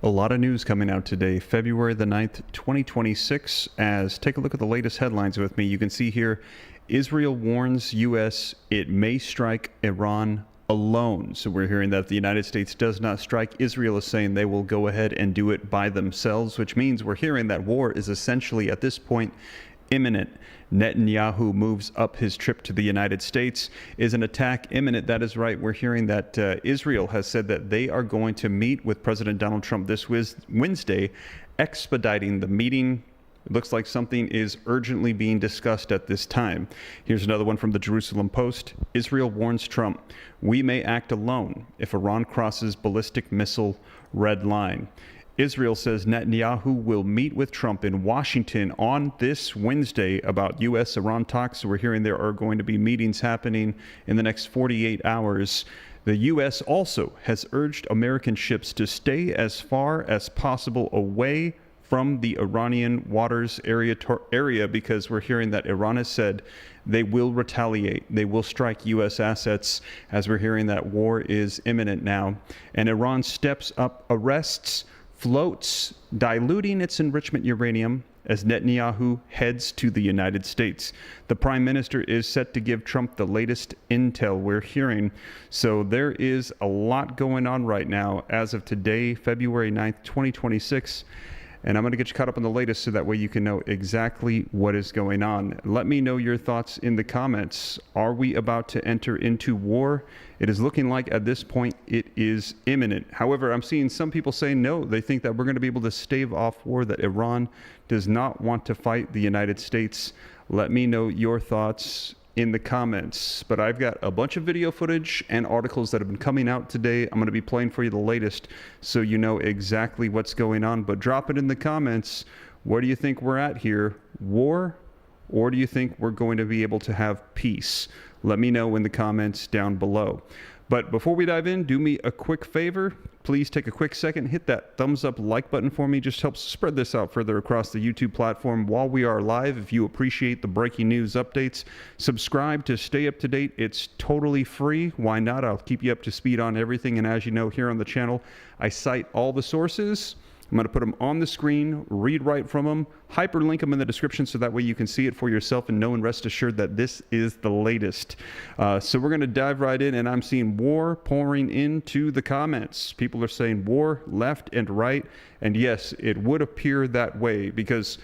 lot of news coming out today, February the 9th, 2026. Take a look at the latest headlines with me. You can see here, Israel warns U.S. it may strike Iran alone. So we're hearing that if the United States does not strike, Israel is saying they will go ahead and do it by themselves, which means we're hearing that war is essentially at this point imminent. Netanyahu moves up his trip to the United States. Is an attack imminent? That is right. We're hearing that Israel has said that they are going to meet with President Donald Trump this Wednesday, expediting the meeting. It looks like something is urgently being discussed at this time. Here's another one from the Jerusalem Post. Israel warns Trump, we may act alone if Iran crosses ballistic missile red line. Israel says Netanyahu will meet with Trump in Washington on this Wednesday about U.S.-Iran talks. So we're hearing there are going to be meetings happening in the next 48 hours. The U.S. also has urged American ships to stay as far as possible away from the Iranian waters area because we're hearing that Iran has said they will retaliate. They will strike U.S. assets as we're hearing that war is imminent now. And Iran steps up arrests, floats, diluting its enrichment uranium as Netanyahu heads to the United States. The prime minister is set to give Trump the latest intel we're hearing. So there is a lot going on right now as of today, February 9th, 2026. And I'm going to get you caught up on the latest so that way you can know exactly what is going on. Let me know your thoughts in the comments. Are we about to enter into war? It is looking like at this point it is imminent. However, I'm seeing some people say no. They think that we're going to be able to stave off war, that Iran does not want to fight the United States. Let me know your thoughts in the comments. But I've got a bunch of video footage and articles that have been coming out today. I'm going to be playing for you the latest so you know exactly what's going on. But drop it in the comments. Where do you think we're at here? War? Or do you think we're going to be able to have peace? Let me know in the comments down below. But before we dive in, do me a quick favor. Please take a quick second, hit that thumbs up like button for me. Just helps spread this out further across the YouTube platform while we are live. If you appreciate the breaking news updates, subscribe to stay up to date. It's totally free. Why not? I'll keep you up to speed on everything. And as you know, here on the channel, I cite all the sources. I'm going to put them on the screen, read right from them, hyperlink them in the description so that way you can see it for yourself and know and rest assured that this is the latest. So we're going to dive right in, and I'm seeing war pouring into the comments. People are saying war left and right, and yes, it would appear that way because,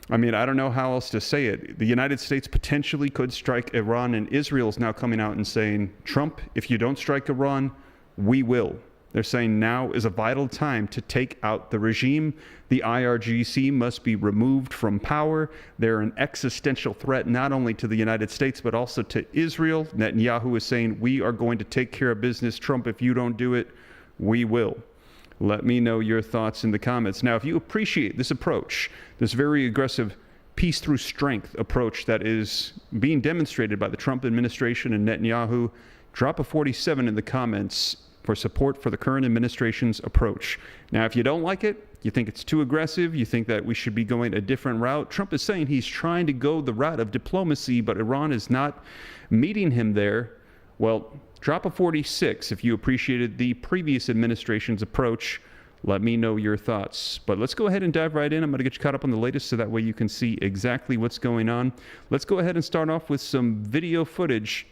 I mean, I don't know how else to say it. The United States potentially could strike Iran, and Israel is now coming out and saying, Trump, if you don't strike Iran, we will. They're saying now is a vital time to take out the regime. The IRGC must be removed from power. They're an existential threat not only to the United States, but also to Israel. Netanyahu is saying, we are going to take care of business. Trump, if you don't do it, we will. Let me know your thoughts in the comments. Now, if you appreciate this approach, this very aggressive peace through strength approach that is being demonstrated by the Trump administration and Netanyahu, drop a 47 in the comments for support for the current administration's approach. Now, if you don't like it, you think it's too aggressive, you think that we should be going a different route, Trump is saying he's trying to go the route of diplomacy, but Iran is not meeting him there. Well, drop a 46 if you appreciated the previous administration's approach. Let me know your thoughts. But let's go ahead and dive right in. I'm going to get you caught up on the latest so that way you can see exactly what's going on. Let's go ahead and start off with some video footage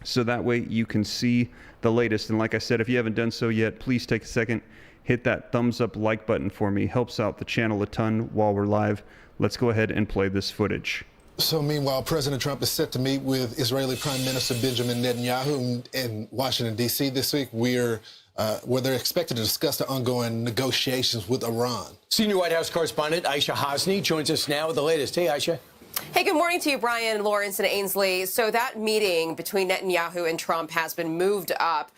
so that way you can see the latest. And like I said, if you haven't done so yet, please take a second, hit that thumbs up like button for me. Helps out the channel a ton while we're live. Let's go ahead and play this footage. So meanwhile, President Trump is set to meet with Israeli Prime Minister Benjamin Netanyahu in Washington, D.C. this week, where they're expected to discuss the ongoing negotiations with Iran. Senior White House correspondent Aisha Hasni joins us now with the latest. Hey, Aisha. Hey, good morning to you, Brian, Lawrence, and Ainsley. So that meeting between Netanyahu and Trump has been moved up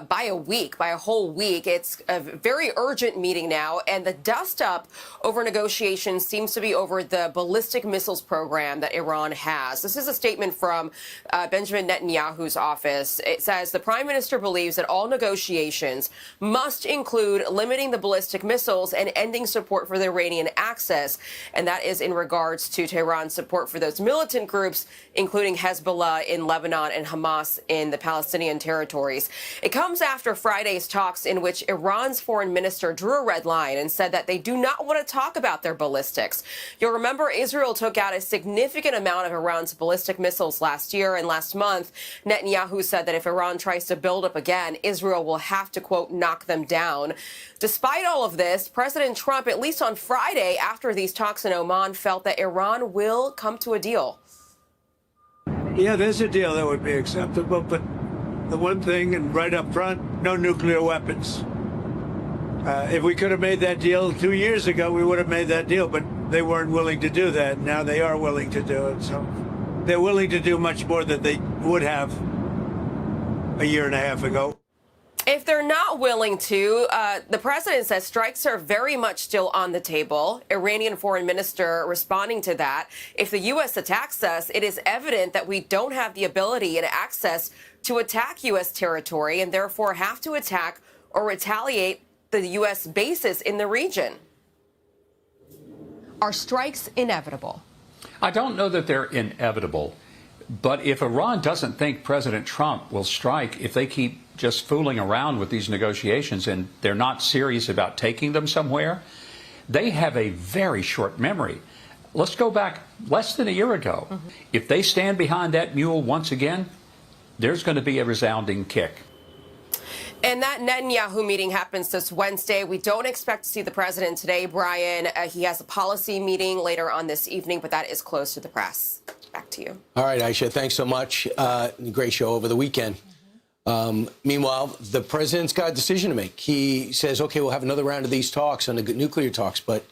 by a whole week. It's a very urgent meeting now, and the dust-up over negotiations seems to be over the ballistic missiles program that Iran has. This is a statement from Benjamin Netanyahu's office. It says the prime minister believes that all negotiations must include limiting the ballistic missiles and ending support for the Iranian axis, and that is in regards to Tehran's support for those militant groups, including Hezbollah in Lebanon and Hamas in the Palestinian territories. It comes after Friday's talks in which Iran's foreign minister drew a red line and said that they do not want to talk about their ballistics. You'll remember Israel took out a significant amount of Iran's ballistic missiles last year, and last month, Netanyahu said that if Iran tries to build up again, Israel will have to, quote, knock them down. Despite all of this, President Trump, at least on Friday after these talks in Oman, felt that Iran will come to a deal. Yeah, there's a deal that would be acceptable, but the one thing, and right up front, no nuclear weapons. If we could have made that deal 2 years ago, we would have made that deal, but they weren't willing to do that. Now they are willing to do it, so they're willing to do much more than they would have a year and a half ago. If they're not willing to, the president says strikes are very much still on the table. Iranian foreign minister responding to that. If the U.S. attacks us, it is evident that we don't have the ability and access to attack U.S. territory and therefore have to attack or retaliate the U.S. bases in the region. Are strikes inevitable? I don't know that they're inevitable. But if Iran doesn't think President Trump will strike, if they keep just fooling around with these negotiations and they're not serious about taking them somewhere, they have a very short memory. Let's go back less than a year ago. If they stand behind that mule once again, there's going to be a resounding kick. And that Netanyahu meeting happens this Wednesday. We don't expect to see the president today, Brian. He has a policy meeting later on this evening, but that is closed to the press. Back to you. All right, Aisha, thanks so much. Great show over the weekend. Meanwhile, the president's got a decision to make. He says, OK, we'll have another round of these talks on the nuclear talks. But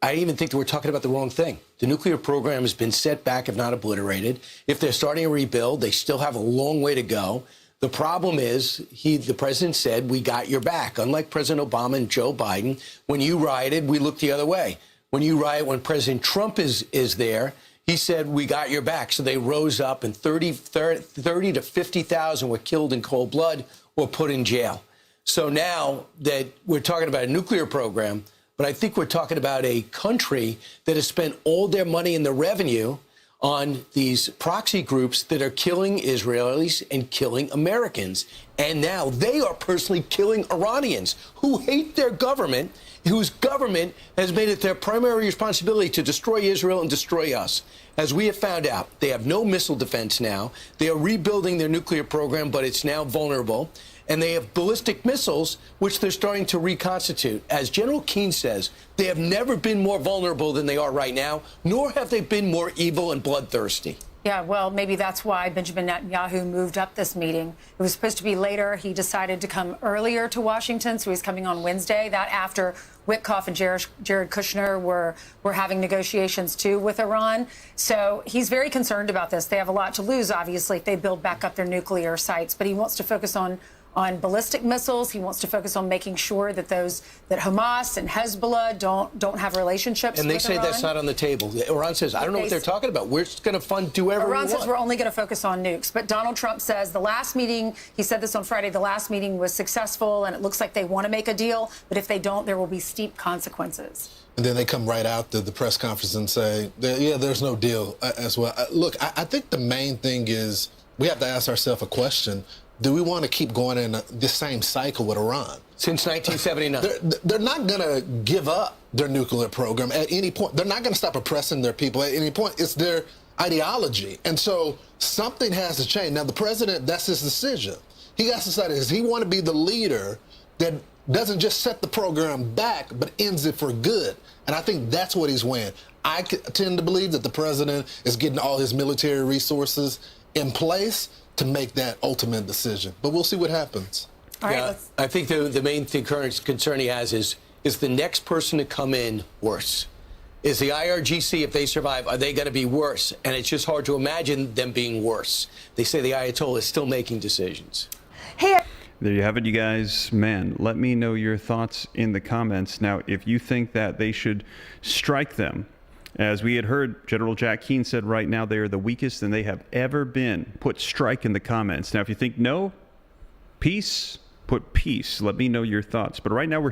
I even think that we're talking about the wrong thing. The nuclear program has been set back, if not obliterated. If they're starting a rebuild, they still have a long way to go. The problem is, the president said, we got your back. Unlike President Obama and Joe Biden, when you rioted, we looked the other way. When President Trump is there, he said, we got your back. So they rose up, and 30 to 50,000 were killed in cold blood or put in jail. So now that we're talking about a nuclear program, but I think we're talking about a country that has spent all their money and the revenue on these proxy groups that are killing Israelis and killing Americans. And now they are personally killing Iranians who hate their government, whose government has made it their primary responsibility to destroy Israel and destroy us. As we have found out, they have no missile defense now. They are rebuilding their nuclear program, but it's now vulnerable. And they have ballistic missiles, which they're starting to reconstitute. As General Keane says, they have never been more vulnerable than they are right now, nor have they been more evil and bloodthirsty. Yeah, well, maybe that's why Benjamin Netanyahu moved up this meeting. It was supposed to be later. He decided to come earlier to Washington, so he's coming on Wednesday. That after Witkoff and Jared Kushner were having negotiations, too, with Iran. So he's very concerned about this. They have a lot to lose, obviously, if they build back up their nuclear sites. But he wants to focus on ballistic missiles. He wants to focus on making sure that that Hamas and Hezbollah don't have relationships with Iran. And they say that's not on the table. Iran says, I don't know what they're talking about. We're just going to fund do whatever we want. Iran says we're only going to focus on nukes. But Donald Trump says the last meeting, he said this on Friday, the last meeting was successful, and it looks like they want to make a deal. But if they don't, there will be steep consequences. And then they come right out to the press conference and say, yeah, there's no deal as well. Look, I think the main thing is we have to ask ourselves a question. Do we want to keep going in this same cycle with Iran? Since 1979. They're not going to give up their nuclear program at any point. They're not going to stop oppressing their people at any point. It's their ideology. And so something has to change. Now, the president, that's his decision. He has to decide, does he want to be the leader that doesn't just set the program back, but ends it for good? And I think that's what he's weighing. I tend to believe that the president is getting all his military resources in place to make that ultimate decision. But we'll see what happens. All right, I think the main concern he has is the next person to come in worse? Is the IRGC, if they survive, are they going to be worse? And it's just hard to imagine them being worse. They say the Ayatollah is still making decisions. Hey. There you have it, you guys. Man, let me know your thoughts in the comments. Now, if you think that they should strike them, as we had heard, General Jack Keane said right now they are the weakest than they have ever been. Put strike in the comments. Now, if you think no, peace, put peace. Let me know your thoughts. But right now we're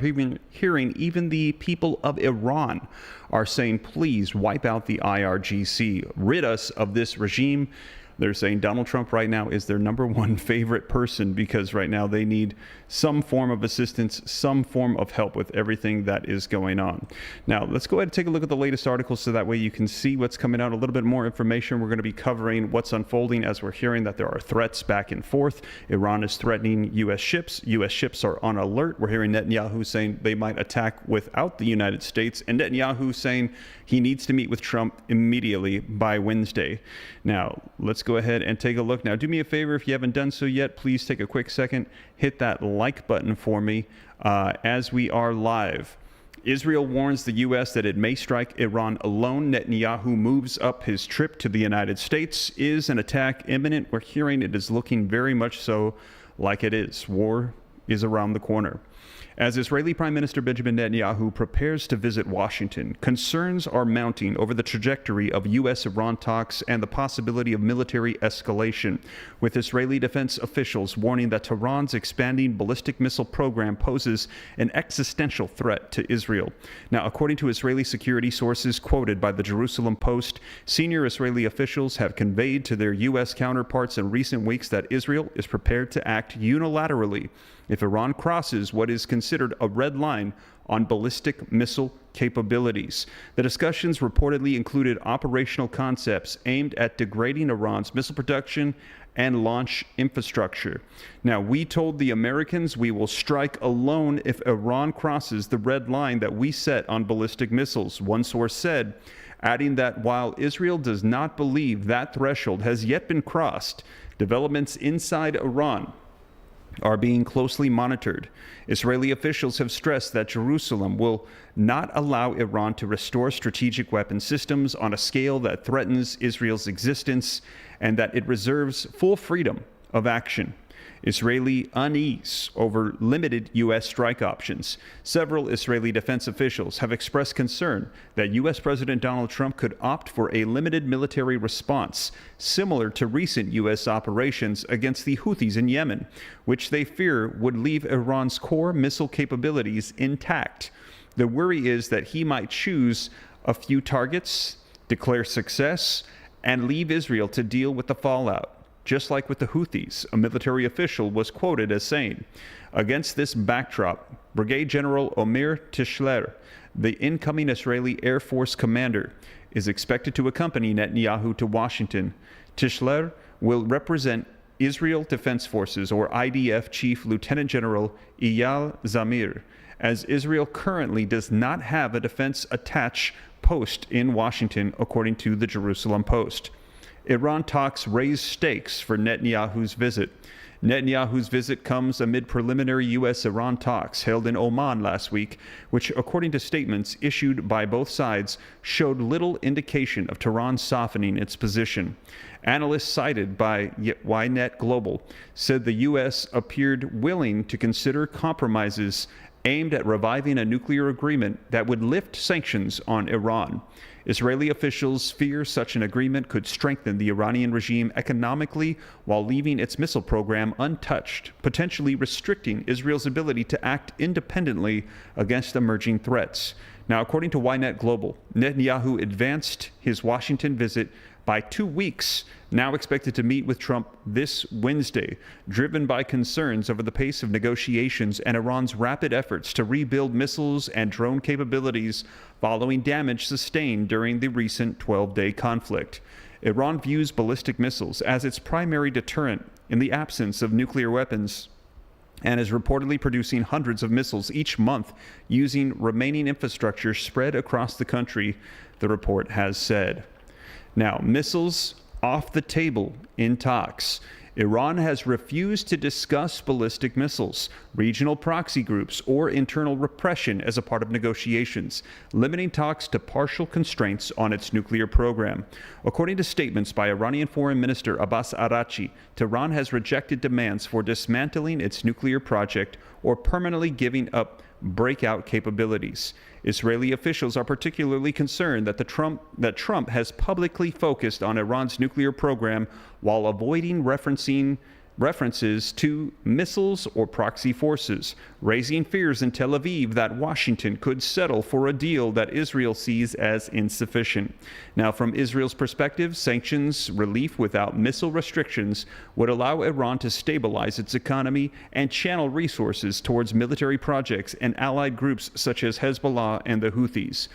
hearing even the people of Iran are saying, please wipe out the IRGC, rid us of this regime. They're saying Donald Trump right now is their number one favorite person because right now they need some form of assistance, some form of help with everything that is going on. Now, let's go ahead and take a look at the latest articles so that way you can see what's coming out, a little bit more information. We're going to be covering what's unfolding as we're hearing that there are threats back and forth. Iran is threatening U.S. ships. U.S. ships are on alert. We're hearing Netanyahu saying they might attack without the United States, and Netanyahu saying he needs to meet with Trump immediately by Wednesday. Now, let's go ahead and take a look. Now, do me a favor, if you haven't done so yet, please take a quick second, hit that like button for me as we are live. Israel warns the U.S. that it may strike Iran alone. Netanyahu moves up his trip to the United States. Is an attack imminent? We're hearing it is looking very much so like it is. War is around the corner. As Israeli Prime Minister Benjamin Netanyahu prepares to visit Washington, concerns are mounting over the trajectory of U.S.-Iran talks and the possibility of military escalation, with Israeli defense officials warning that Tehran's expanding ballistic missile program poses an existential threat to Israel. Now, according to Israeli security sources quoted by the Jerusalem Post, senior Israeli officials have conveyed to their U.S. counterparts in recent weeks that Israel is prepared to act unilaterally if Iran crosses what is considered a red line on ballistic missile capabilities. The discussions reportedly included operational concepts aimed at degrading Iran's missile production and launch infrastructure. Now, we told the Americans we will strike alone if Iran crosses the red line that we set on ballistic missiles, one source said, adding that while Israel does not believe that threshold has yet been crossed, developments inside Iran are being closely monitored. Israeli officials have stressed that Jerusalem will not allow Iran to restore strategic weapon systems on a scale that threatens Israel's existence and that it reserves full freedom of action. Israeli unease over limited U.S. strike options. Several Israeli defense officials have expressed concern that U.S. President Donald Trump could opt for a limited military response, similar to recent U.S. operations against the Houthis in Yemen, which they fear would leave Iran's core missile capabilities intact. The worry is that he might choose a few targets, declare success, and leave Israel to deal with the fallout. Just like with the Houthis, a military official was quoted as saying, against this backdrop, Brigadier General Omer Tishler, the incoming Israeli Air Force commander, is expected to accompany Netanyahu to Washington. Tishler will represent Israel Defense Forces, or IDF Chief Lieutenant General Eyal Zamir, as Israel currently does not have a defense attached post in Washington, according to the Jerusalem Post. Iran talks raise stakes for Netanyahu's visit. Netanyahu's visit comes amid preliminary U.S.-Iran talks held in Oman last week, which, according to statements issued by both sides, showed little indication of Tehran softening its position. Analysts cited by Ynet Global said the U.S. appeared willing to consider compromises aimed at reviving a nuclear agreement that would lift sanctions on Iran. Israeli officials fear such an agreement could strengthen the Iranian regime economically while leaving its missile program untouched, potentially restricting Israel's ability to act independently against emerging threats. Now, according to Ynet Global, Netanyahu advanced his Washington visit by 2 weeks, now expected to meet with Trump this Wednesday, driven by concerns over the pace of negotiations and Iran's rapid efforts to rebuild missiles and drone capabilities following damage sustained during the recent 12-day conflict. Iran views ballistic missiles as its primary deterrent in the absence of nuclear weapons and is reportedly producing hundreds of missiles each month using remaining infrastructure spread across the country, the report has said. Now, missiles off the table in talks. Iran has refused to discuss ballistic missiles, regional proxy groups, or internal repression as a part of negotiations, limiting talks to partial constraints on its nuclear program. According to statements by Iranian Foreign Minister Abbas Araghchi, Tehran has rejected demands for dismantling its nuclear project or permanently giving up breakout capabilities. Israeli officials are particularly concerned that Trump has publicly focused on Iran's nuclear program while avoiding referencing references to missiles or proxy forces, raising fears in Tel Aviv that Washington could settle for a deal that Israel sees as insufficient. Now, from Israel's perspective, sanctions relief without missile restrictions would allow Iran to stabilize its economy and channel resources towards military projects and allied groups such as Hezbollah and the Houthis.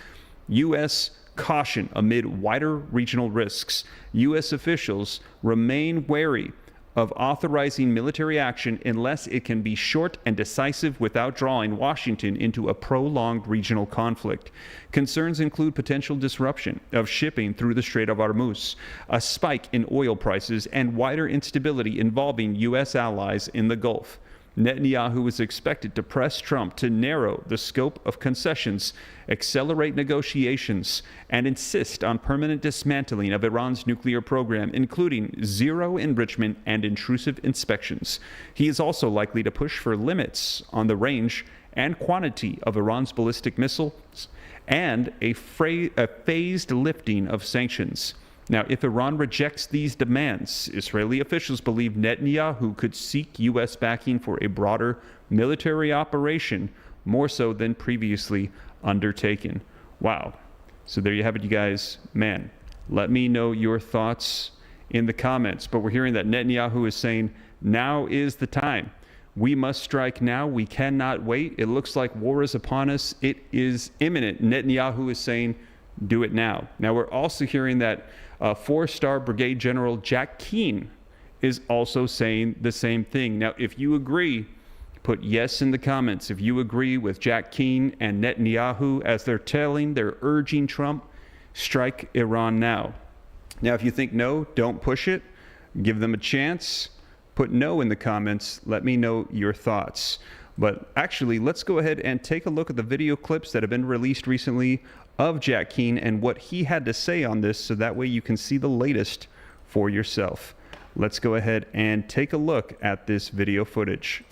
U.S. caution amid wider regional risks. U.S. officials remain wary of authorizing military action unless it can be short and decisive without drawing Washington into a prolonged regional conflict. Concerns include potential disruption of shipping through the Strait of Hormuz, a spike in oil prices, and wider instability involving U.S. allies in the Gulf. Netanyahu is expected to press Trump to narrow the scope of concessions, accelerate negotiations, and insist on permanent dismantling of Iran's nuclear program, including zero enrichment and intrusive inspections. He is also likely to push for limits on the range and quantity of Iran's ballistic missiles and a phased lifting of sanctions. Now, if Iran rejects these demands, Israeli officials believe Netanyahu could seek U.S. backing for a broader military operation, more so than previously undertaken. Wow. So there you have it, you guys. Man, let me know your thoughts in the comments. But we're hearing that Netanyahu is saying, now is the time. We must strike now. We cannot wait. It looks like war is upon us. It is imminent. Netanyahu is saying, do it now. Now, we're also hearing that four-star Brigade General Jack Keane is also saying the same thing. Now, if you agree, put yes in the comments. If you agree with Jack Keane and Netanyahu as they're urging Trump, strike Iran now. Now, if you think no, don't push it. Give them a chance. Put no in the comments. Let me know your thoughts. But actually, let's go ahead and take a look at the video clips that have been released recently of Jack Keane and what he had to say on this, so that way you can see the latest for yourself. Let's go ahead and take a look at this video footage.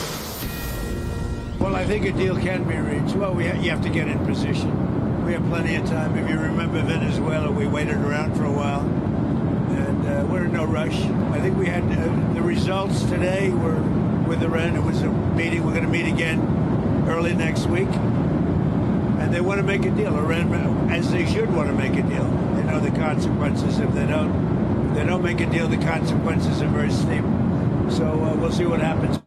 Well, I think a deal can be reached. Well, you have to get in position. We have plenty of time. If you remember Venezuela, we waited around for a while, and we're in no rush. I think we had the results today were with Iran. It was a meeting. We're going to meet again early next week. And they want to make a deal, Iran, as they should want to make a deal. They know the consequences. If they don't make a deal, the consequences are very steep. So we'll see what happens.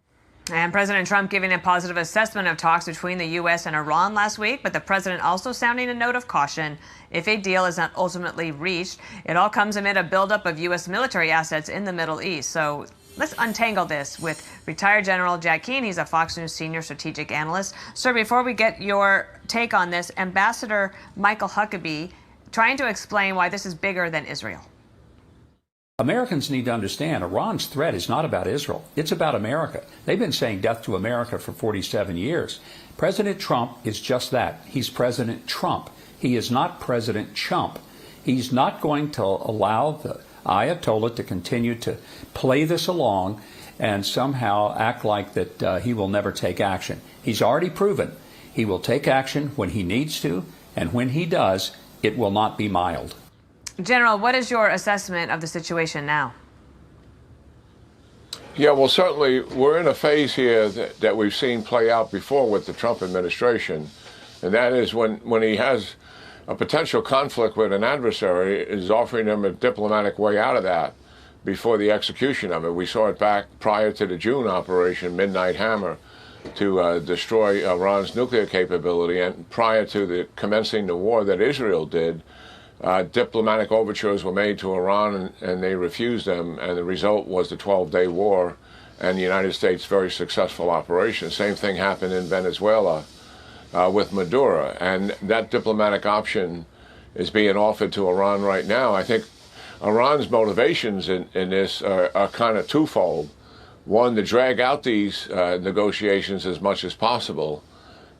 And President Trump giving a positive assessment of talks between the U.S. and Iran last week, but the president also sounding a note of caution if a deal is not ultimately reached. It all comes amid a buildup of U.S. military assets in the Middle East. So let's untangle this with retired General Jack Keane. He's a Fox News senior strategic analyst. Sir, before we get your take on this, Ambassador Michael Huckabee trying to explain why this is bigger than Israel. Americans need to understand Iran's threat is not about Israel. It's about America. They've been saying death to America for 47 years. President Trump is just that. He's President Trump. He is not President Chump. He's not going to allow the Ayatollah to continue to play this along and somehow act like that he will never take action. He's already proven he will take action when he needs to, and when he does, it will not be mild. General, what is your assessment of the situation now? Yeah, well, certainly we're in a phase here that we've seen play out before with the Trump administration, and that is when he has a potential conflict with an adversary, is offering them a diplomatic way out of that before the execution of it. We saw it back prior to the June operation, Midnight Hammer, to destroy Iran's nuclear capability, and prior to the commencing the war that Israel did. Diplomatic overtures were made to Iran, and they refused them, and the result was the 12-day war and the United States' very successful operation. Same thing happened in Venezuela with Maduro, and that diplomatic option is being offered to Iran right now. I think Iran's motivations in this are kind of twofold. One, to drag out these negotiations as much as possible.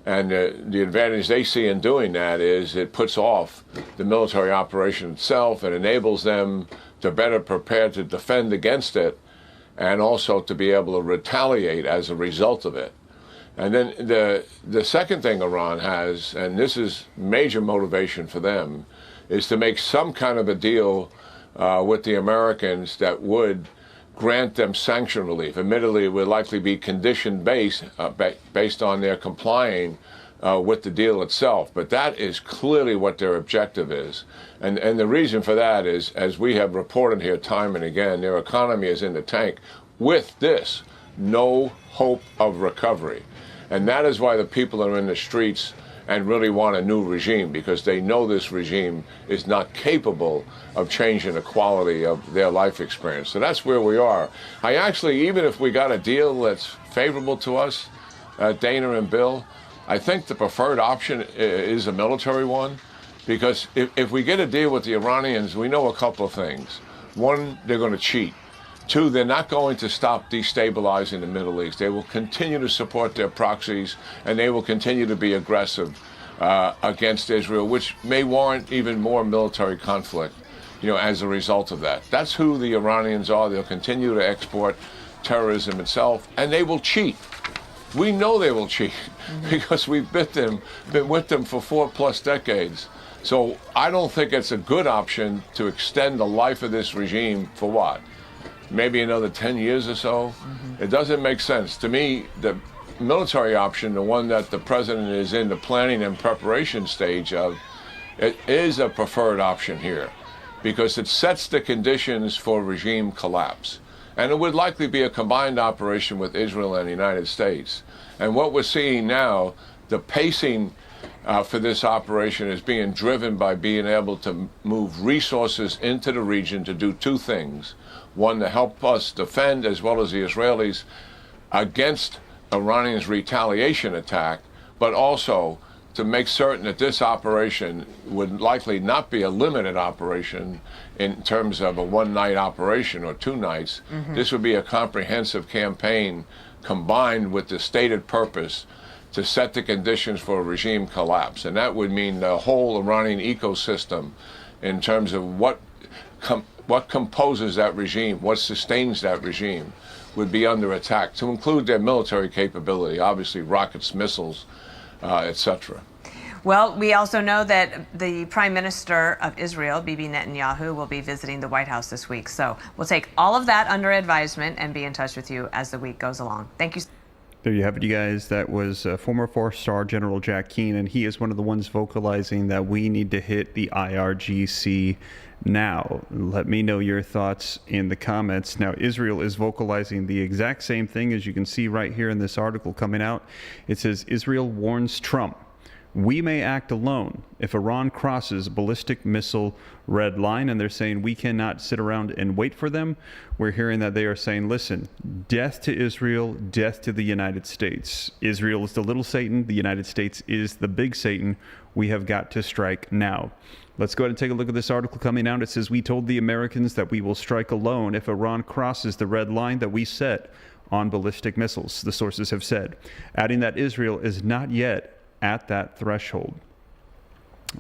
And the advantage they see in doing that is it puts off the military operation itself and enables them to better prepare to defend against it, and also to be able to retaliate as a result of it. And then the second thing Iran has, and this is major motivation for them, is to make some kind of a deal with the Americans that would grant them sanction relief. Admittedly, it would likely be condition-based, based on their complying with the deal itself. But that is clearly what their objective is. And the reason for that is, as we have reported here time and again, their economy is in the tank. With this, no hope of recovery. And that is why the people are in the streets and really want a new regime, because they know this regime is not capable of changing the quality of their life experience. So that's where we are. I actually, even if we got a deal that's favorable to us, Dana and Bill, I think the preferred option is a military one, because if we get a deal with the Iranians, we know a couple of things. One, they're going to cheat. Two, they're not going to stop destabilizing the Middle East. They will continue to support their proxies, and they will continue to be aggressive against Israel, which may warrant even more military conflict, as a result of that. That's who the Iranians are. They'll continue to export terrorism itself, and they will cheat. We know they will cheat because we've been with them for 4+ decades. So I don't think it's a good option to extend the life of this regime for what? Maybe another 10 years or so. It doesn't make sense. To me, the military option, the one that the president is in the planning and preparation stage of, it is a preferred option here because it sets the conditions for regime collapse. And it would likely be a combined operation with Israel and the United States. And what we're seeing now, the pacing for this operation is being driven by being able to move resources into the region to do two things. One, to help us defend, as well as the Israelis, against Iranians' retaliation attack, but also to make certain that this operation would likely not be a limited operation in terms of a one-night operation or 2 nights. This would be a comprehensive campaign combined with the stated purpose to set the conditions for a regime collapse. And that would mean the whole Iranian ecosystem in terms of what composes that regime, what sustains that regime, would be under attack, to include their military capability, obviously rockets, missiles, etc. Well, we also know that the Prime Minister of Israel, Bibi Netanyahu, will be visiting the White House this week. So we'll take all of that under advisement and be in touch with you as the week goes along. Thank you. There you have it, you guys. That was former 4-star General Jack Keane, and he is one of the ones vocalizing that we need to hit the IRGC now. Let me know your thoughts in the comments. Now, Israel is vocalizing the exact same thing, as you can see right here in this article coming out. It says, Israel warns Trump, we may act alone if Iran crosses ballistic missile red line. And they're saying we cannot sit around and wait for them. We're hearing that they are saying, listen, death to Israel, death to the United States. Israel is the little Satan. The United States is the big Satan. We have got to strike now. Let's go ahead and take a look at this article coming out. It says, we told the Americans that we will strike alone if Iran crosses the red line that we set on ballistic missiles, the sources have said, adding that Israel is not yet at that threshold.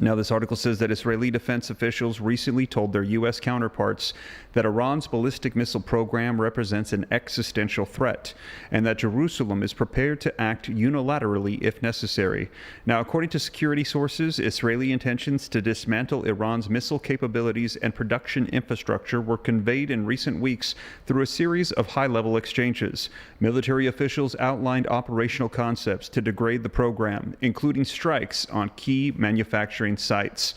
Now, this article says that Israeli defense officials recently told their U.S. counterparts that Iran's ballistic missile program represents an existential threat and that Jerusalem is prepared to act unilaterally if necessary. Now, according to security sources, Israeli intentions to dismantle Iran's missile capabilities and production infrastructure were conveyed in recent weeks through a series of high-level exchanges. Military officials outlined operational concepts to degrade the program, including strikes on key manufacturing sites.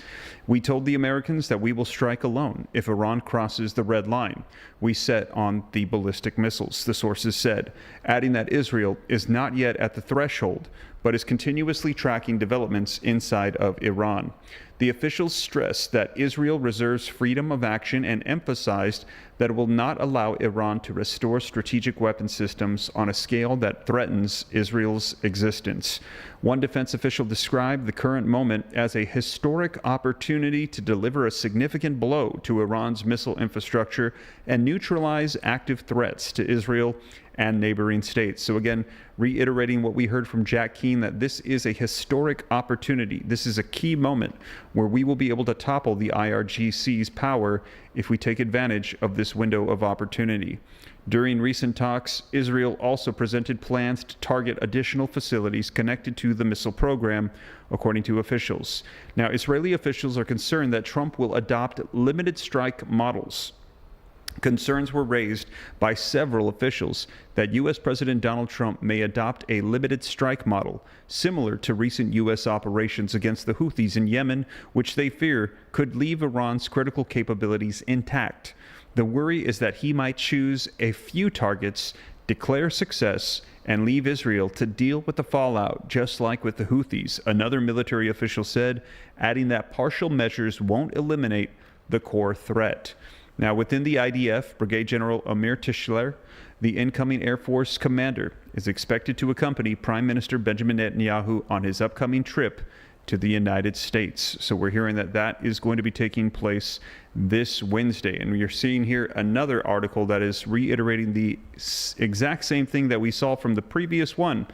We told the Americans that we will strike alone if Iran crosses the red line we set on the ballistic missiles, the sources said, adding that Israel is not yet at the threshold, but is continuously tracking developments inside of Iran. The officials stressed that Israel reserves freedom of action and emphasized that it will not allow Iran to restore strategic weapon systems on a scale that threatens Israel's existence. One defense official described the current moment as a historic opportunity to deliver a significant blow to Iran's missile infrastructure and neutralize active threats to Israel and neighboring states. So again, reiterating what we heard from Jack Keane, that this is a historic opportunity. This is a key moment where we will be able to topple the IRGC's power if we take advantage of this window of opportunity. During recent talks, Israel also presented plans to target additional facilities connected to the missile program, according to officials. Now, Israeli officials are concerned that Trump will adopt limited strike models Concerns were raised by several officials that U.S. President Donald Trump may adopt a limited strike model, similar to recent U.S. operations against the Houthis in Yemen, which they fear could leave Iran's critical capabilities intact. The worry is that he might choose a few targets, declare success, and leave Israel to deal with the fallout, just like with the Houthis, another military official said, adding that partial measures won't eliminate the core threat. Now, within the IDF, Brigadier General Amir Tischler, the incoming Air Force commander, is expected to accompany Prime Minister Benjamin Netanyahu on his upcoming trip to the United States. So we're hearing that that is going to be taking place this Wednesday. And we're seeing here another article that is reiterating the exact same thing that we saw from the previous one,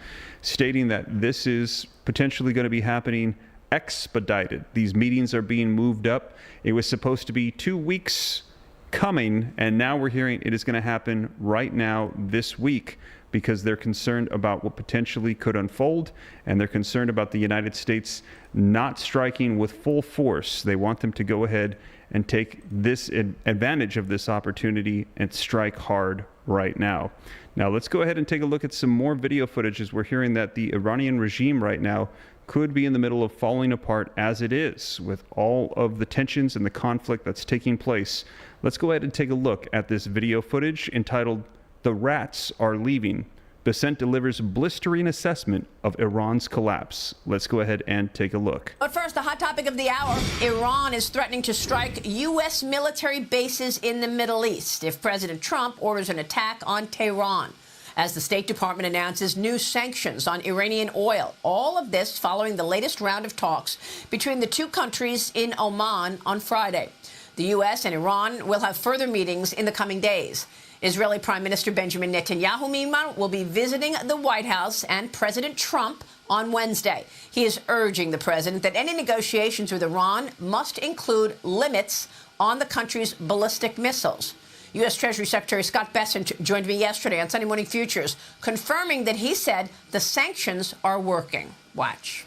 stating that this is potentially going to be happening expedited. These meetings are being moved up. It was supposed to be 2 weeks coming, and now we're hearing it is going to happen right now this week because they're concerned about what potentially could unfold, and they're concerned about the United States not striking with full force. They want them to go ahead and take this advantage of this opportunity and strike hard right now. Now let's go ahead and take a look at some more video footage as we're hearing that the Iranian regime right now could be in the middle of falling apart as it is with all of the tensions and the conflict that's taking place. Let's go ahead and take a look at this video footage entitled "The Rats Are Leaving." Besant delivers blistering assessment of Iran's collapse. Let's go ahead and take a look. But first, the hot topic of the hour. Iran is threatening to strike U.S. military bases in the Middle East if President Trump orders an attack on Tehran, as the State Department announces new sanctions on Iranian oil. All of this following the latest round of talks between the two countries in Oman on Friday. The U.S. and Iran will have further meetings in the coming days. Israeli Prime Minister Benjamin Netanyahu, meanwhile, will be visiting the White House and President Trump on Wednesday. He is urging the president that any negotiations with Iran must include limits on the country's ballistic missiles. U.S. Treasury Secretary Scott Bessent joined me yesterday on Sunday Morning Futures, confirming that he said the sanctions are working. Watch.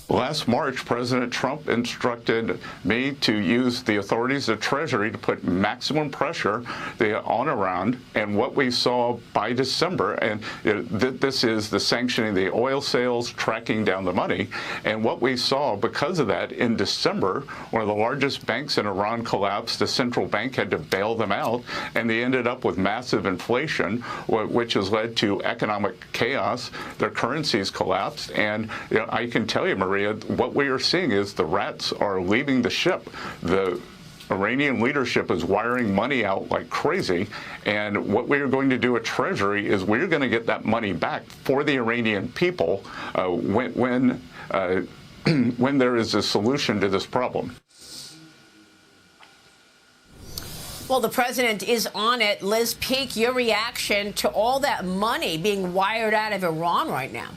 Last March, President Trump instructed me to use the authorities of Treasury to put maximum pressure on Iran. And what we saw by December, and this is the sanctioning the oil sales, tracking down the money. And what we saw because of that in December, one of the largest banks in Iran collapsed. The central bank had to bail them out, and they ended up with massive inflation, which has led to economic chaos. Their currencies collapsed. And I can tell you, Maria, what we are seeing is the rats are leaving the ship. The Iranian leadership is wiring money out like crazy, and what we are going to do at Treasury is we're going to get that money back for the Iranian people when there is a solution to this problem. Well, the president is on it. Liz Peek, your reaction to all that money being wired out of Iran right now?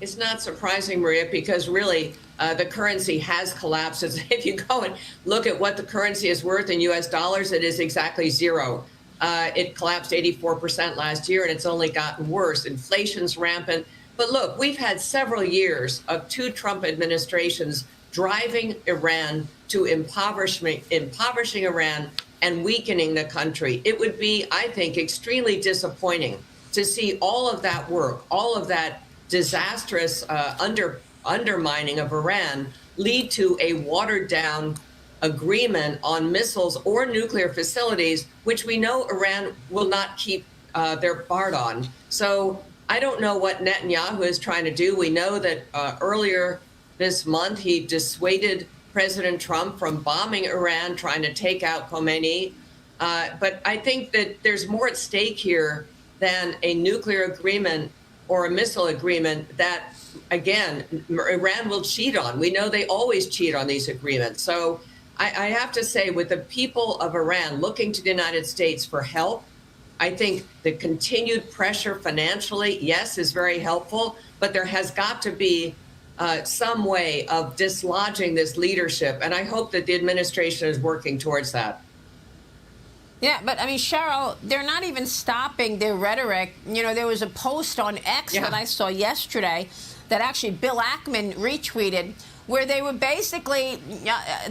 It's not surprising, Maria, because really the currency has collapsed. If you go and look at what the currency is worth in U.S. dollars, it is exactly zero. It collapsed 84% last year, and it's only gotten worse. Inflation's rampant. But look, we've had several years of two Trump administrations driving Iran to impoverishing Iran and weakening the country. It would be, I think, extremely disappointing to see all of that work, all of that disastrous undermining of Iran lead to a watered down agreement on missiles or nuclear facilities, which we know Iran will not keep their part on. So I don't know what Netanyahu is trying to do. We know that earlier this month he dissuaded President Trump from bombing Iran, trying to take out Khomeini. But I think that there's more at stake here than a nuclear agreement or a missile agreement that, again, Iran will cheat on. We know they always cheat on these agreements. So I have to say, with the people of Iran looking to the United States for help, I think the continued pressure financially, yes, is very helpful, but there has got to be some way of dislodging this leadership. And I hope that the administration is working towards that. Yeah, but I mean, Cheryl, they're not even stopping their rhetoric. You know, there was a post on X that I saw yesterday that actually Bill Ackman retweeted where they were basically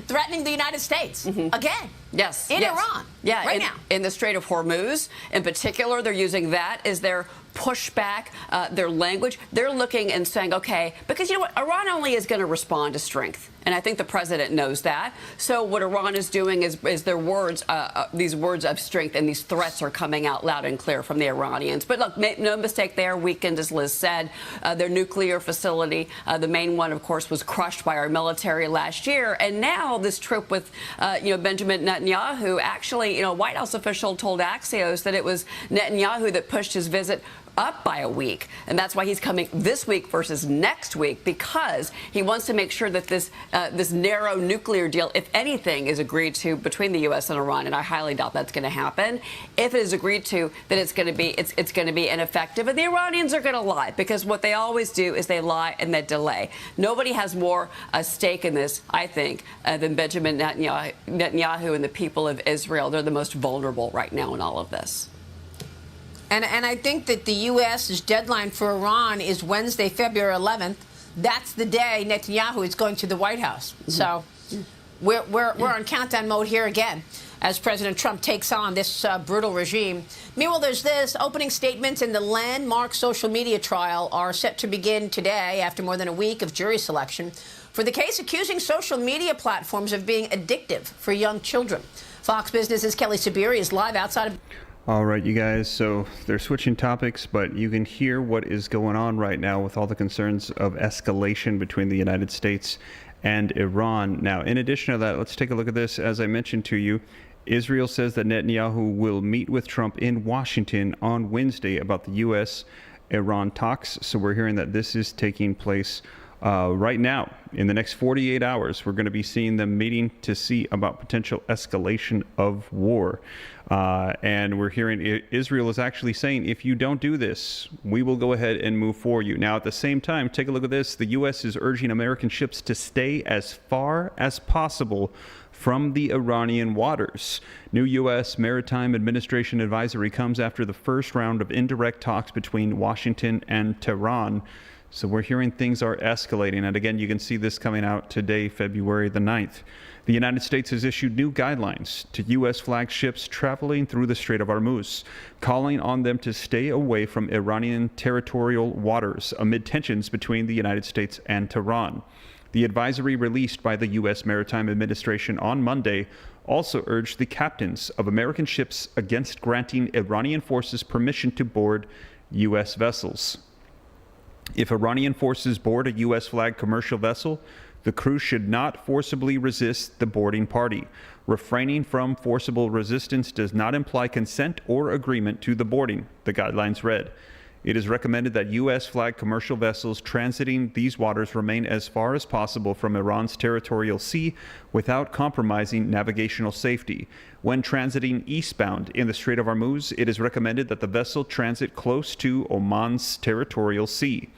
threatening the United States again. Yes. In yes. Iran. Yeah. Right now. In the Strait of Hormuz, in particular, they're using that as their pushback, their language. They're looking and saying, okay, because you know what? Iran only is going to respond to strength. And I think the president knows that. So what Iran is doing is their words, these words of strength and these threats are coming out loud and clear from the Iranians. But look, make no mistake, they are weakened, as Liz said. Their nuclear facility, the main one, of course, was crushed by our military last year. And now this trip with, Benjamin Netanyahu, actually, a White House official told Axios that it was Netanyahu that pushed his visit up by a week. And that's why he's coming this week versus next week, because he wants to make sure that this narrow nuclear deal, if anything, is agreed to between the U.S. and Iran. And I highly doubt that's going to happen. If it is agreed to, then it's going to be ineffective. And the Iranians are going to lie, because what they always do is they lie and they delay. Nobody has more stake in this, I think, than Benjamin Netanyahu and the people of Israel. They're the most vulnerable right now in all of this. And I think that the U.S.'s deadline for Iran is Wednesday, February 11th. That's the day Netanyahu is going to the White House. So we're on countdown mode here again as President Trump takes on this brutal regime. Meanwhile, there's this. Opening statements in the landmark social media trial are set to begin today after more than a week of jury selection for the case accusing social media platforms of being addictive for young children. Fox Business's Kelly Sabiri is live outside of... All right, you guys, so they're switching topics, but you can hear what is going on right now with all the concerns of escalation between the United States and Iran. Now, in addition to that, let's take a look at this. As I mentioned to you, Israel says that Netanyahu will meet with Trump in Washington on Wednesday about the U.S.-Iran talks. So we're hearing that this is taking place right now. In the next 48 hours, we're going to be seeing them meeting to see about potential escalation of war. And we're hearing Israel is actually saying, if you don't do this, we will go ahead and move for you. Now, at the same time, take a look at this. The U.S. is urging American ships to stay as far as possible from the Iranian waters. New U.S. Maritime Administration advisory comes after the first round of indirect talks between Washington and Tehran. So we're hearing things are escalating. And again, you can see this coming out today, February the 9th. The United States has issued new guidelines to U.S. flagged ships traveling through the Strait of Hormuz, calling on them to stay away from Iranian territorial waters amid tensions between the United States and Tehran. The advisory released by the U.S. Maritime Administration on Monday also urged the captains of American ships against granting Iranian forces permission to board U.S. vessels. If Iranian forces board a U.S.-flagged commercial vessel, the crew should not forcibly resist the boarding party. Refraining from forcible resistance does not imply consent or agreement to the boarding, the guidelines read. It is recommended that U.S.-flagged commercial vessels transiting these waters remain as far as possible from Iran's territorial sea without compromising navigational safety. When transiting eastbound in the Strait of Hormuz, it is recommended that the vessel transit close to Oman's territorial sea.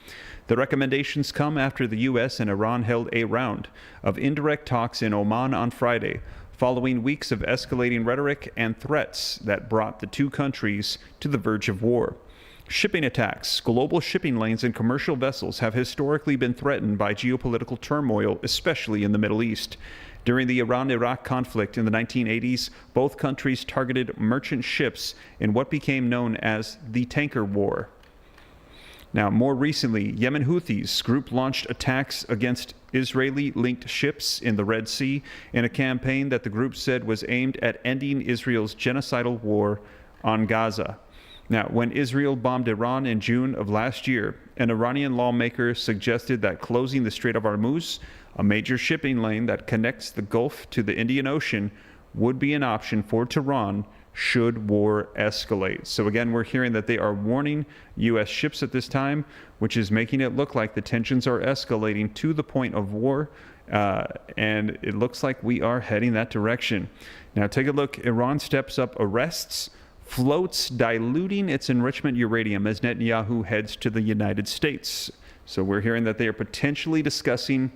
The recommendations come after the U.S. and Iran held a round of indirect talks in Oman on Friday, following weeks of escalating rhetoric and threats that brought the two countries to the verge of war. Shipping attacks, global shipping lanes, and commercial vessels have historically been threatened by geopolitical turmoil, especially in the Middle East. During the Iran-Iraq conflict in the 1980s, both countries targeted merchant ships in what became known as the Tanker War. Now, more recently, Yemen Houthis group launched attacks against Israeli-linked ships in the Red Sea in a campaign that the group said was aimed at ending Israel's genocidal war on Gaza. Now, when Israel bombed Iran in June of last year, an Iranian lawmaker suggested that closing the Strait of Hormuz, a major shipping lane that connects the Gulf to the Indian Ocean, would be an option for Tehran should war escalate. So again, we're hearing that they are warning U.S. ships at this time, which is making it look like the tensions are escalating to the point of war, and it looks like we are heading that direction. Now, take a look. Iran steps up arrests, floats diluting its enrichment uranium as Netanyahu heads to the United States. So we're hearing that they are potentially discussing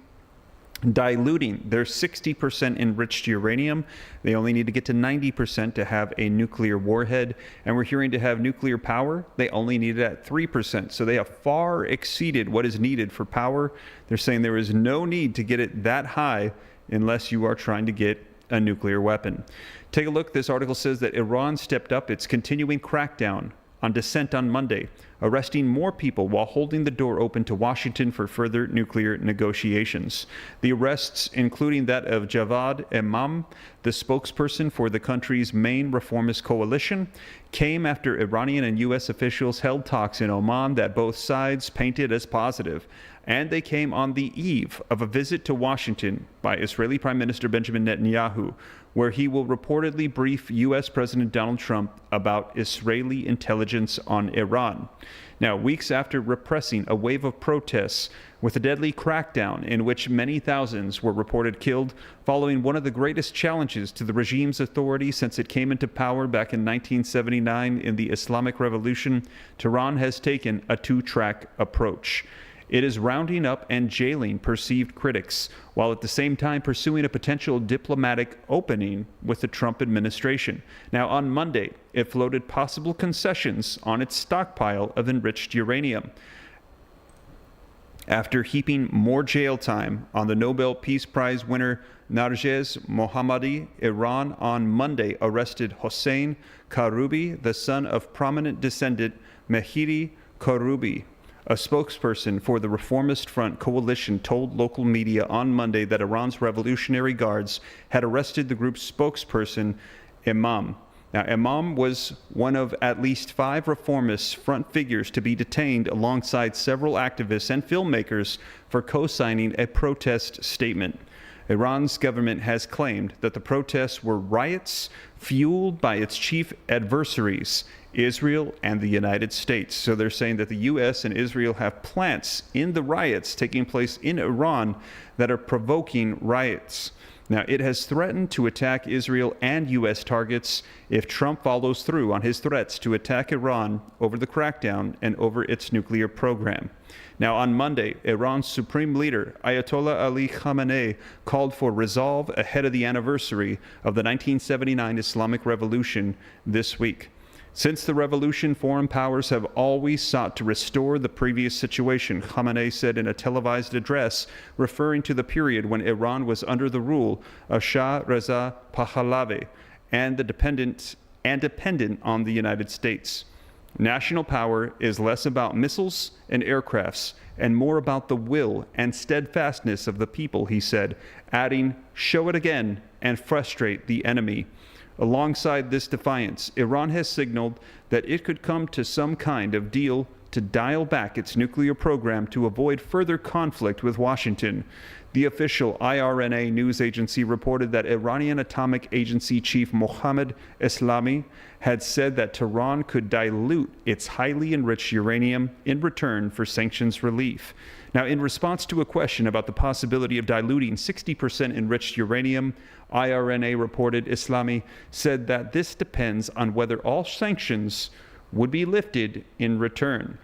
diluting their 60% enriched uranium. They only need to get to 90% to have a nuclear warhead. And we're hearing to have nuclear power, they only need it at 3%. So they have far exceeded what is needed for power. They're saying there is no need to get it that high unless you are trying to get a nuclear weapon. Take a look. This article says that Iran stepped up its continuing crackdown on dissent on Monday, arresting more people while holding the door open to Washington for further nuclear negotiations. The arrests, including that of Javad Imam, the spokesperson for the country's main reformist coalition, came after Iranian and U.S. officials held talks in Oman that both sides painted as positive. And they came on the eve of a visit to Washington by Israeli Prime Minister Benjamin Netanyahu, where he will reportedly brief U.S. President Donald Trump about Israeli intelligence on Iran. Now, weeks after repressing a wave of protests with a deadly crackdown in which many thousands were reported killed following one of the greatest challenges to the regime's authority since it came into power back in 1979 in the Islamic Revolution, Tehran has taken a two-track approach. It is rounding up and jailing perceived critics, while at the same time pursuing a potential diplomatic opening with the Trump administration. Now, on Monday, it floated possible concessions on its stockpile of enriched uranium. After heaping more jail time on the Nobel Peace Prize winner Narges Mohammadi, Iran on Monday arrested Hossein Karoubi, the son of prominent descendant Mehdi Karoubi. A spokesperson for the Reformist Front coalition told local media on Monday that Iran's Revolutionary Guards had arrested the group's spokesperson, Imam. Now, Imam was one of at least 5 reformist front figures to be detained alongside several activists and filmmakers for co-signing a protest statement. Iran's government has claimed that the protests were riots fueled by its chief adversaries, Israel and the United States. So they're saying that the U.S. and Israel have plants in the riots taking place in Iran that are provoking riots. Now, it has threatened to attack Israel and U.S. targets if Trump follows through on his threats to attack Iran over the crackdown and over its nuclear program. Now, on Monday, Iran's supreme leader, Ayatollah Ali Khamenei, called for resolve ahead of the anniversary of the 1979 Islamic Revolution this week. Since the revolution, foreign powers have always sought to restore the previous situation, Khamenei said in a televised address, referring to the period when Iran was under the rule of Shah Reza Pahlavi and dependent on the United States. National power is less about missiles and aircrafts and more about the will and steadfastness of the people, he said, adding, "Show it again and frustrate the enemy." Alongside this defiance, Iran has signaled that it could come to some kind of deal to dial back its nuclear program to avoid further conflict with Washington. The official IRNA news agency reported that Iranian Atomic Agency Chief Mohammad Eslami had said that Tehran could dilute its highly enriched uranium in return for sanctions relief. Now, in response to a question about the possibility of diluting 60% enriched uranium, IRNA reported Eslami said that this depends on whether all sanctions would be lifted in return.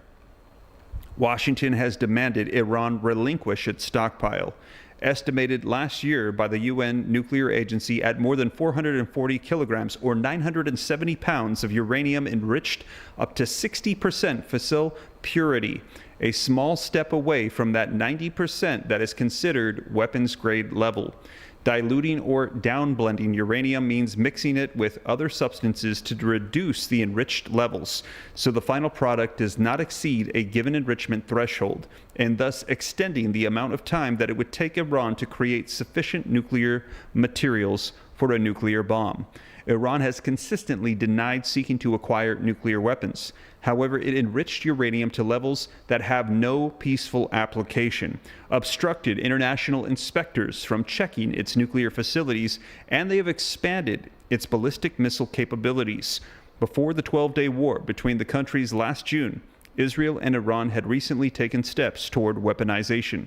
Washington has demanded Iran relinquish its stockpile, estimated last year by the UN nuclear agency at more than 440 kilograms or 970 pounds of uranium enriched up to 60% fissile purity, a small step away from that 90% that is considered weapons grade level. Diluting or downblending uranium means mixing it with other substances to reduce the enriched levels, so the final product does not exceed a given enrichment threshold, and thus extending the amount of time that it would take Iran to create sufficient nuclear materials for a nuclear bomb. Iran has consistently denied seeking to acquire nuclear weapons. However, it enriched uranium to levels that have no peaceful application, obstructed international inspectors from checking its nuclear facilities, and they have expanded its ballistic missile capabilities. Before the 12-day war between the countries last June, Israel and Iran had recently taken steps toward weaponization.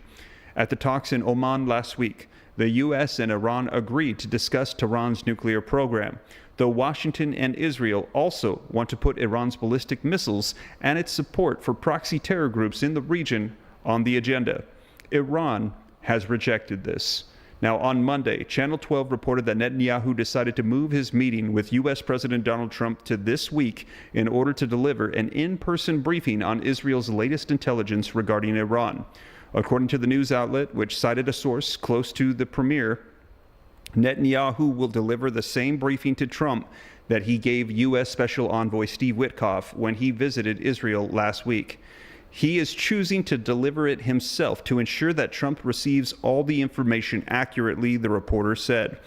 At the talks in Oman last week, the U.S. and Iran agreed to discuss Tehran's nuclear program, though Washington and Israel also want to put Iran's ballistic missiles and its support for proxy terror groups in the region on the agenda. Iran has rejected this. Now, on Monday, Channel 12 reported that Netanyahu decided to move his meeting with U.S. President Donald Trump to this week in order to deliver an in-person briefing on Israel's latest intelligence regarding Iran. According to the news outlet, which cited a source close to the premier, Netanyahu will deliver the same briefing to Trump that he gave U.S. Special Envoy Steve Witkoff when he visited Israel last week. He is choosing to deliver it himself to ensure that Trump receives all the information accurately, the reporter said.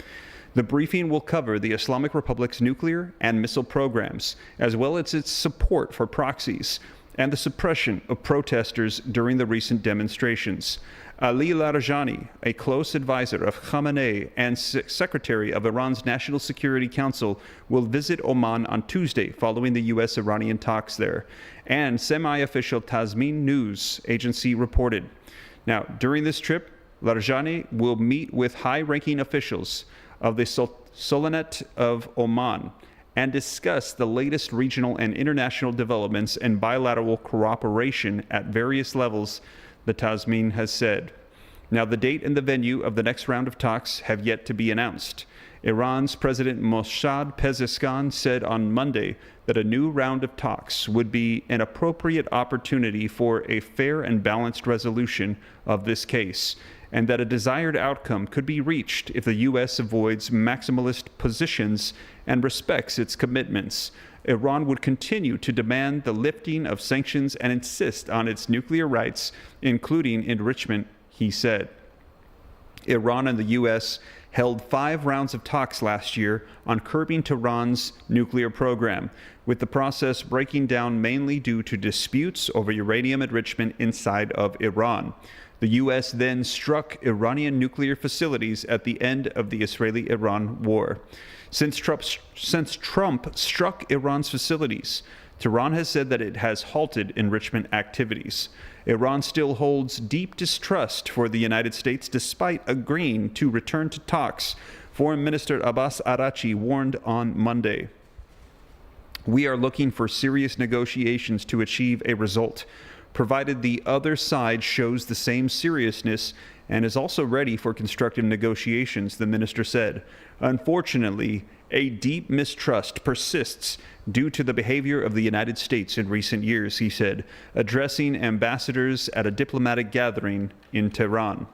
The briefing will cover the Islamic Republic's nuclear and missile programs, as well as its support for proxies and the suppression of protesters during the recent demonstrations. Ali Larijani, a close advisor of Khamenei and secretary of Iran's National Security Council, will visit Oman on Tuesday following the U.S.-Iranian talks there, and semi-official Tasmin news agency reported. Now, during this trip, Larijani will meet with high-ranking officials of the Sultanate of Oman and discuss the latest regional and international developments and bilateral cooperation at various levels, the Tasmin has said. Now, the date and the venue of the next round of talks have yet to be announced. Iran's President Mossad Pezeshkian said on Monday that a new round of talks would be an appropriate opportunity for a fair and balanced resolution of this case, and that a desired outcome could be reached if the U.S. avoids maximalist positions and respects its commitments. Iran would continue to demand the lifting of sanctions and insist on its nuclear rights, including enrichment, he said. Iran and the U.S. held 5 rounds of talks last year on curbing Tehran's nuclear program, with the process breaking down mainly due to disputes over uranium enrichment inside of Iran. The U.S. then struck Iranian nuclear facilities at the end of the Israeli-Iran war. Since Trump struck Iran's facilities, Tehran has said that it has halted enrichment activities. Iran still holds deep distrust for the United States despite agreeing to return to talks, Foreign Minister Abbas Araghchi warned on Monday. We are looking for serious negotiations to achieve a result, provided the other side shows the same seriousness and is also ready for constructive negotiations, the minister said. Unfortunately, a deep mistrust persists due to the behavior of the United States in recent years, he said, addressing ambassadors at a diplomatic gathering in Tehran.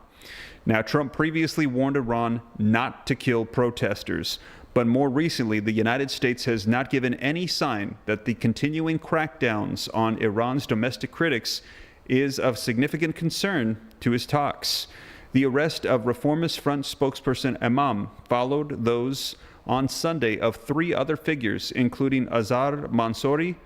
Now, Trump previously warned Iran not to kill protesters, but more recently, the United States has not given any sign that the continuing crackdowns on Iran's domestic critics is of significant concern to his talks. The arrest of Reformist Front spokesperson Imam followed those on Sunday of 3 other figures, including Azar Mansouri,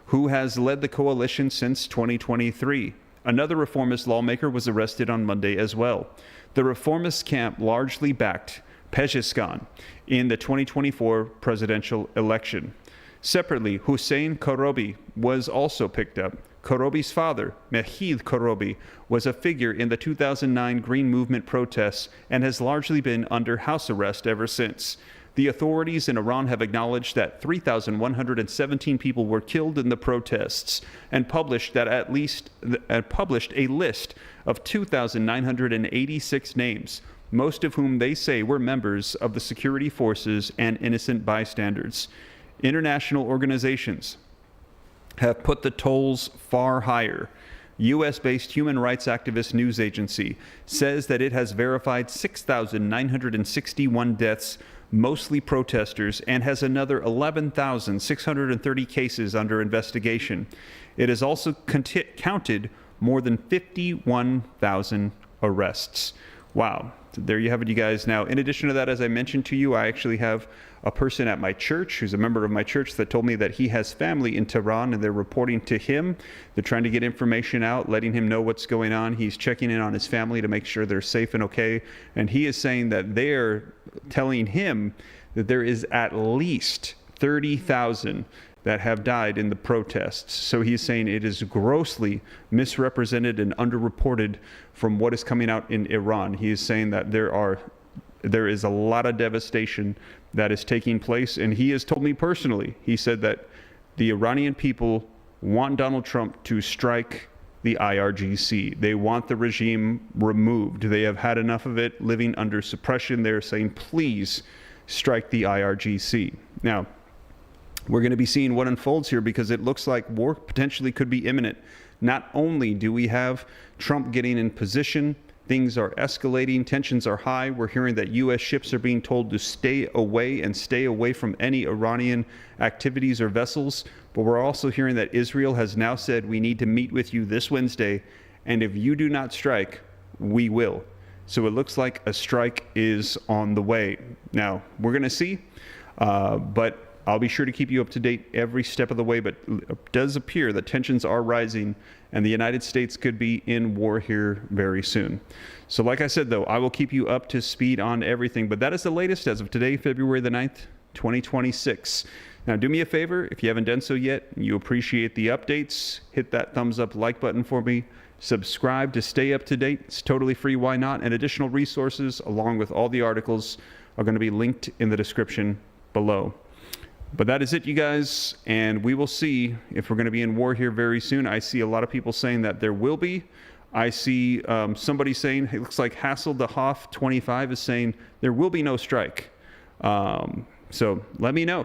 who has led the coalition since 2023. Another reformist lawmaker was arrested on Monday as well. The reformist camp largely backed Pezeshkian in the 2024 presidential election. Separately, Hussein Korobi was also picked up. Korobi's father, Mehid Korobi, was a figure in the 2009 Green Movement protests and has largely been under house arrest ever since. The authorities in Iran have acknowledged that 3,117 people were killed in the protests and published a list of 2,986 names, most of whom they say were members of the security forces and innocent bystanders. International organizations have put the tolls far higher. U.S.-based human rights activist news agency says that it has verified 6,961 deaths, mostly protesters, and has another 11,630 cases under investigation. It has also counted more than 51,000 arrests. Wow. There you have it, you guys. Now, in addition to that, as I mentioned to you, I actually have a person at my church who's a member of my church that told me that he has family in Tehran and they're reporting to him. They're trying to get information out, letting him know what's going on. He's checking in on his family to make sure they're safe and okay. And he is saying that they're telling him that there is at least 30,000 that have died in the protests. So he's saying it is grossly misrepresented and underreported from what is coming out in Iran. He is saying that there is a lot of devastation that is taking place. And he has told me personally, he said that the Iranian people want Donald Trump to strike the IRGC. They want the regime removed. They have had enough of it living under suppression. They're saying, please strike the IRGC. Now, we're going to be seeing what unfolds here because it looks like war potentially could be imminent. Not only do we have Trump getting in position, things are escalating, tensions are high. We're hearing that U.S. ships are being told to stay away from any Iranian activities or vessels. But we're also hearing that Israel has now said, we need to meet with you this Wednesday, and if you do not strike, we will. So it looks like a strike is on the way. Now, we're going to see, but I'll be sure to keep you up to date every step of the way. But it does appear that tensions are rising, and the United States could be in war here very soon. So like I said, though, I will keep you up to speed on everything. But that is the latest as of today, February the 9th, 2026. Now, do me a favor, if you haven't done so yet, and you appreciate the updates, hit that thumbs up like button for me. Subscribe to stay up to date. It's totally free. Why not? And additional resources, along with all the articles, are going to be linked in the description below. But that is it, you guys, and we will see if we're going to be in war here very soon. I see a lot of people saying that there will be. I see somebody saying, it looks like Hassel the Hoff 25 is saying there will be no strike. So let me know.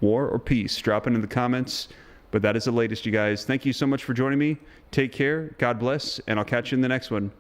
War or peace? Drop it in the comments. But that is the latest, you guys. Thank you so much for joining me. Take care. God bless. And I'll catch you in the next one.